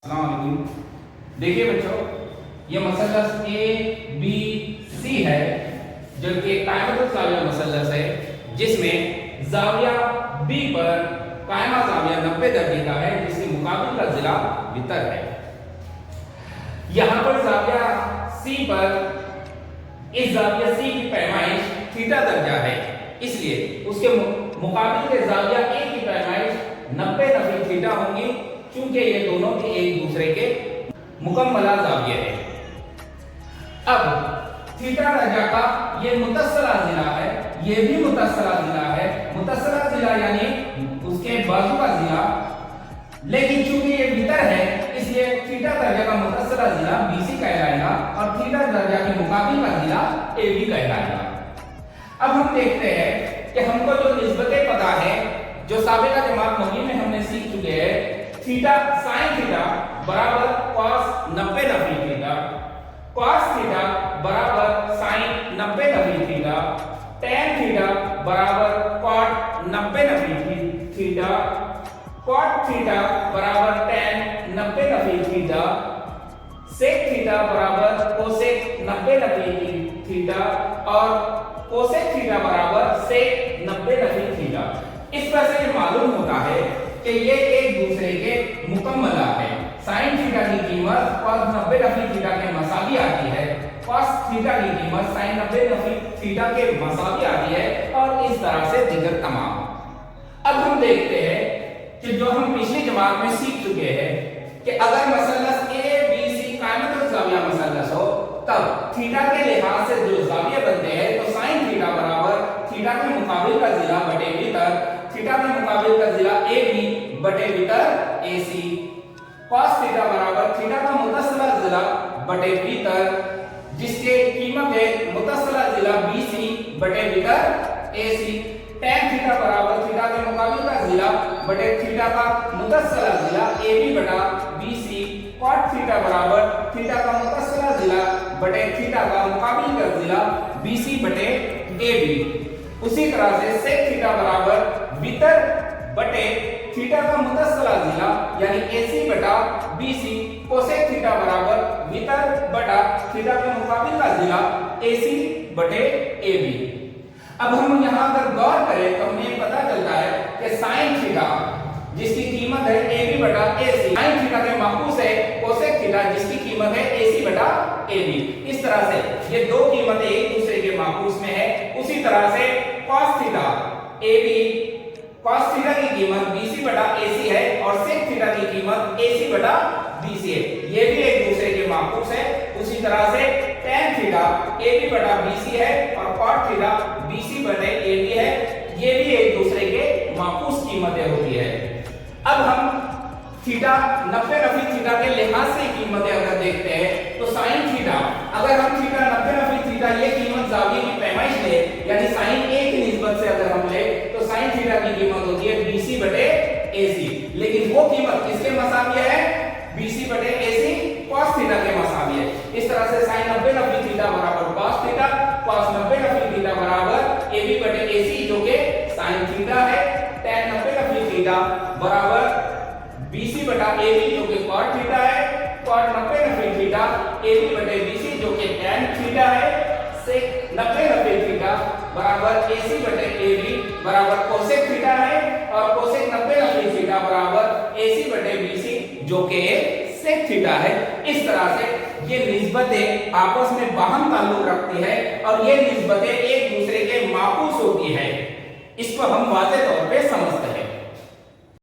अस्सलामुअलैकुम। देखिए बच्चों, ये मसलस ए बी सी है जो कि कायमतुल ज़ाविया मसलस है, जिसमें ज़ाविया बी पर कायमा ज़ाविया 90 दर्जे का है, जिसके मुकाबिल का ज़िला वितर है। यहाँ पर ज़ाविया सी पर इस ज़ाविया सी की पैमाइश थीटा दर्जा है, इसलिए उसके मुकाबिल के ज़ाविया ए की पैमाइश 90 नफी थीटा होंगी, क्योंकि ये दोनों के एक दूसरे के मुकम्मला ज़ाविया है। अब थीटा दर्जा का ये मुतस्सला ज़िला है, ये भी मुतस्सला ज़िला है। मुतस्सला ज़िला यानी उसके बाजू का ज़िला, लेकिन चूंकि ये वितर है इसलिए थीटा दर्जा का मुतस्सला ज़िला बीसी कहलाएगा और थीटा दर्जा के मुकाबिल का ज़िला एबी कहलाएगा। अब हम देखते हैं कि हमको जो निस्बतें पता है, जो साबिका जमात मौली में हमने सीख चुके हैं, थीटा साइन थीटा बराबर cos 90 नफी थीटा, cos थीटा बराबर साइन 90 नफी थीटा, tan थीटा बराबर cot 90 नफी थीटा, cot थीटा बराबर tan 90 नफी थीटा, sec थीटा बराबर cosec 90 नफी थीटा और cosec थीटा बराबर sec 90 नफी थीटा। इस तरह से ये मालूम होता है कि ये एक दूसरे के मुकम्मला है। साइन थीटा की कीमत cos 90 नफी थीटा के मसावी आती है, cos थीटा की कीमत साइन 90 नफी थीटा के मसावी आती है, और इस तरह से दीगर तमाम। अब हम देखते हैं कि जो हम पिछली जमात में सीख चुके हैं कि अगर मसलस ए बी सी कायमतुल ज़ाविया मसलस हो, तब थीटा के लिहाज से जो ज़ाविया बनते हैं, तो साइन थीटा बराबर थीटा के मुकाबिल का ज़िला बटे वितर, थीटा के मुकाबिल का ज़िला ए बी बटे वितर ए सी, cos थीटा बराबर थीटा का मुतस्सला ज़िला बटे वितर, जिसके कीमत है मुतस्सला ज़िला बी सी बटे वितर ए सी, tan थीटा बराबर थीटा के मुकाबिल का ज़िला बटे थीटा का मुतस्सला ज़िला ए बी बटा बी सी, cot थीटा बराबर थीटा का मुतस्सला ज़िला बटे थीटा का मुकाबिल का ज़िला बी सी बटे ए बी। उसी तरह से sec थीटा बराबर वितर बटे थीटा का मुतस्सला ज़िला यानी AC बटा BC, cosec थीटा बराबर वितर बटा थीटा के मुकाबिल का ज़िला AC बटे AB। अब हम यहाँ अगर गौर करें तो हमें पता चलता है कि sin थीटा जिसकी कीमत है AB बटा AC, sin थीटा के माकूस है cosec थीटा जिसकी कीमत है AC बटा AB। इस तरह से ये दो कीमतें एक दूसरे के माकूस में है। उसी तरह से cos theta AB, cos theta की कीमत BC बटा AC है और sec थीटा की कीमत AC बटा BC है, ये भी एक दूसरे के माकूस है। उसी तरह से tan थीटा AB बटा BC है और cot थीटा BC बटे AB है, ये भी एक दूसरे के माकूस कीमतें होती है। अब हम थीटा 90 नफी थीटा के लिहाज से कीमतें अगर देखते हैं, तो साइन थीटा, अगर हम थीटा 90 नफी थीटा ये कीमत ज़ाविये की पैमाइश ले यानी साइन ए की निस्बत से अगर हम ले, तो साइन थीटा की कीमत होती है BC बटे AC, लेकिन वो कीमत किसके मसावी है? BC बटे AC cos थीटा के मसावी है। इस तरह से साइन 90 नफी थीटा बराबर cos थीटा, cos 90 नफी थीटा बराबर AB बटे AC जो कि साइन थीटा है, tan 90 नफी थीटा बराबर BC बटा AB जो कि cot थीटा है, cot 90 नफी थीटा AB बटे BC जो कि tan थीटा है, sec 90 नफी थीटा बराबर AC बटे AB बराबर cosec थीटा है और cosec 90 नफी थीटा बराबर AC बटे BC जो कि sec थीटा है। इस तरह से ये निस्बतें आपस में बाहम ताल्लुक रखती है और ये निस्बतें एक दूसरे के माकूस होती है। इसको हम वाज़ेह तौर